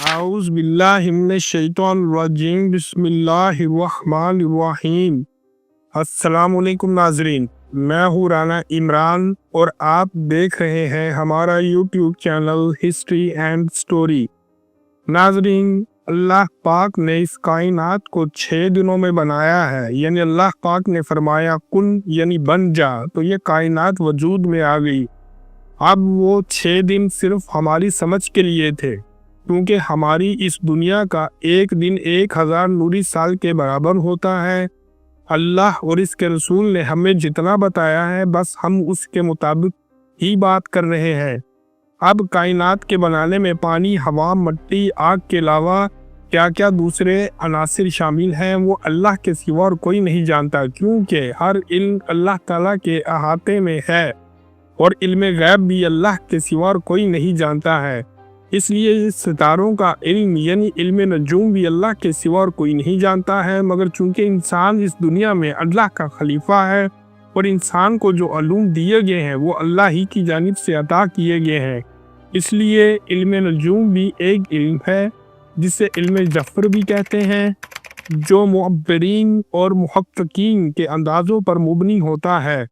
اعوذ باللہ من الشیطان الرجیم بسم اللہ الرحمن الرحیم۔ السلام علیکم ناظرین، میں ہوں رانا عمران اور آپ دیکھ رہے ہیں ہمارا YouTube channel history and story. ناظرین، اللہ پاک نے اس کائنات کو 6 دنوں میں بنایا ہے، یعنی اللہ پاک نے فرمایا کن یعنی بن جا، تو یہ کائنات وجود میں آ گئی۔ اب وہ 6 دن صرف ہماری سمجھ کے لیے تھے، کیونکہ ہماری اس دنیا کا ایک دن 1000 نوری سال کے برابر ہوتا ہے۔ اللہ اور اس کے رسول نے ہمیں جتنا بتایا ہے بس ہم اس کے مطابق ہی بات کر رہے ہیں۔ اب کائنات کے بنانے میں پانی، ہوا، مٹی، آگ کے علاوہ کیا کیا دوسرے عناصر شامل ہیں وہ اللہ کے سوا اور کوئی نہیں جانتا، کیونکہ ہر علم اللہ تعالیٰ کے احاطے میں ہے اور علم غیب بھی اللہ کے سوا اور کوئی نہیں جانتا ہے۔ اس لیے ستاروں کا علم یعنی علم نجوم بھی اللہ کے سوا اور کوئی نہیں جانتا ہے، مگر چونکہ انسان اس دنیا میں اللہ کا خلیفہ ہے اور انسان کو جو علوم دیے گئے ہیں وہ اللہ ہی کی جانب سے عطا کیے گئے ہیں، اس لیے علم نجوم بھی ایک علم ہے جسے علم جفر بھی کہتے ہیں، جو معبرین اور محققین کے اندازوں پر مبنی ہوتا ہے،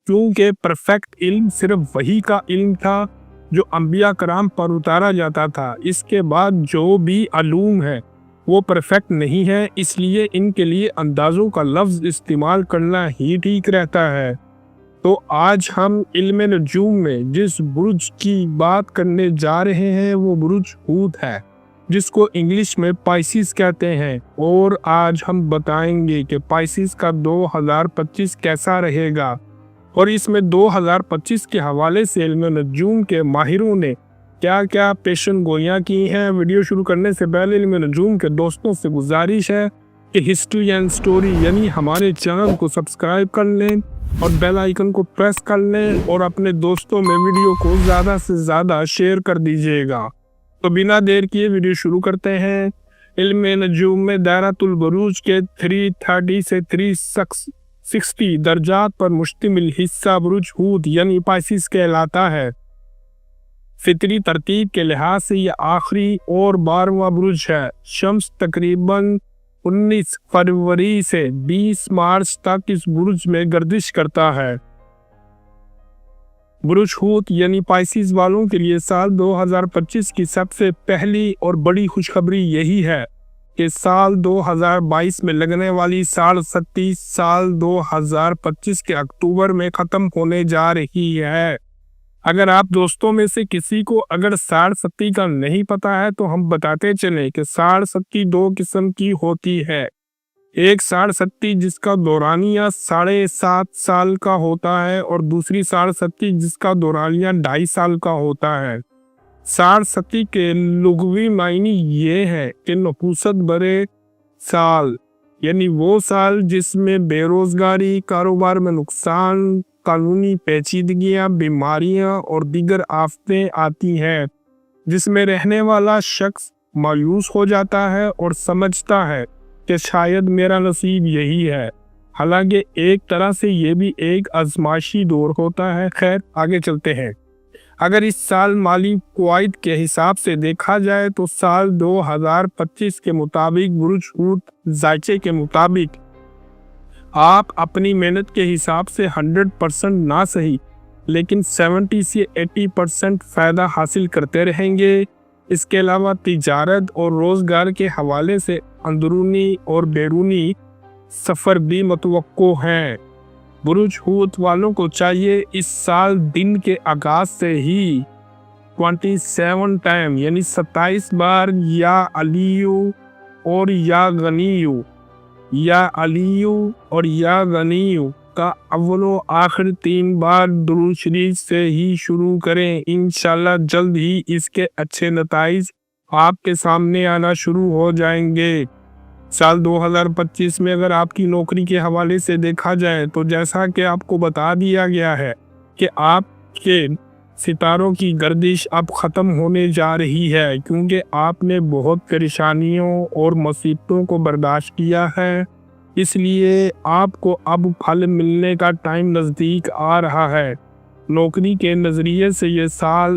کیونکہ پرفیکٹ علم صرف وحی کا علم تھا جو انبیاء کرام پر اتارا جاتا تھا۔ اس کے بعد جو بھی علوم ہے وہ پرفیکٹ نہیں ہے، اس لیے ان کے لیے اندازوں کا لفظ استعمال کرنا ہی ٹھیک رہتا ہے۔ تو آج ہم علم نجوم میں جس برج کی بات کرنے جا رہے ہیں وہ برج ہوت ہے، جس کو انگلش میں پائسیس کہتے ہیں، اور آج ہم بتائیں گے کہ پائسیس کا 2025 کیسا رہے گا، اور اس میں 2025 کے حوالے سے علم نجوم کے ماہروں نے کیا کیا پیشن گوئیاں کی ہیں۔ ویڈیو شروع کرنے سے پہلے علم نجوم کے دوستوں سے گزارش ہے کہ ہسٹری اینڈ سٹوری یعنی ہمارے چینل کو سبسکرائب کر لیں اور بیل آئیکن کو پریس کر لیں اور اپنے دوستوں میں ویڈیو کو زیادہ سے زیادہ شیئر کر دیجیے گا۔ تو بنا دیر کیے ویڈیو شروع کرتے ہیں۔ علم نجوم میں دائرۃ البروج کے 330 سے 360 درجات پر مشتمل حصہ برج ہوت یعنی پائسیس کہلاتا ہے۔ فطری ترتیب کے لحاظ سے یہ آخری اور 12واں برج ہے۔ شمس تقریباً 19 فروری سے 20 مارچ تک اس برج میں گردش کرتا ہے۔ برج ہوت یعنی پائسیس والوں کے لیے سال 2025 کی سب سے پہلی اور بڑی خوشخبری یہی ہے کہ سال 2022 میں لگنے والی ساڑھ ستی سال 2025 کے اکتوبر میں ختم ہونے جا رہی ہے۔ اگر آپ دوستوں میں سے کسی کو اگر ساڑھ ستی کا نہیں پتا ہے تو ہم بتاتے چلیں کہ ساڑھ ستی 2 قسم کی ہوتی ہے۔ ایک ساڑھ ستی جس کا دورانیہ 7.5 سال کا ہوتا ہے اور دوسری ساڑھ ستی جس کا دورانیہ 2.5 سال کا ہوتا ہے۔ ساڑھ ستی کے لغوی معنی یہ ہے کہ نحوست برے سال، یعنی وہ سال جس میں بے روزگاری، کاروبار میں نقصان، قانونی پیچیدگیاں، بیماریاں اور دیگر آفتیں آتی ہیں، جس میں رہنے والا شخص مایوس ہو جاتا ہے اور سمجھتا ہے کہ شاید میرا نصیب یہی ہے، حالانکہ ایک طرح سے یہ بھی ایک آزمائشی دور ہوتا ہے۔ خیر، آگے چلتے ہیں۔ اگر اس سال مالی قواعد کے حساب سے دیکھا جائے تو سال 2025 کے مطابق برج ہوت ذائچے کے مطابق آپ اپنی محنت کے حساب سے 100% نہ صحیح لیکن 70 سے 80% فائدہ حاصل کرتے رہیں گے۔ اس کے علاوہ تجارت اور روزگار کے حوالے سے اندرونی اور بیرونی سفر بھی متوقع ہیں۔ برج ہوت والوں کو چاہیے اس سال دن کے آغاز سے ہی 27 ٹائم یعنی 27 بار یا علیو اور یا غنیو، یا علیو اور یا غنیو کا اول و آخر 3 بار درود شریف سے ہی شروع کریں۔ انشاءاللہ جلد ہی اس کے اچھے نتائج آپ کے سامنے آنا شروع ہو جائیں گے۔ سال 2025 میں اگر آپ کی نوکری کے حوالے سے دیکھا جائے تو جیسا کہ آپ کو بتا دیا گیا ہے کہ آپ کے ستاروں کی گردش اب ختم ہونے جا رہی ہے، کیونکہ آپ نے بہت پریشانیوں اور مصیبتوں کو برداشت کیا ہے، اس لیے آپ کو اب پھل ملنے کا ٹائم نزدیک آ رہا ہے۔ نوکری کے نظریے سے یہ سال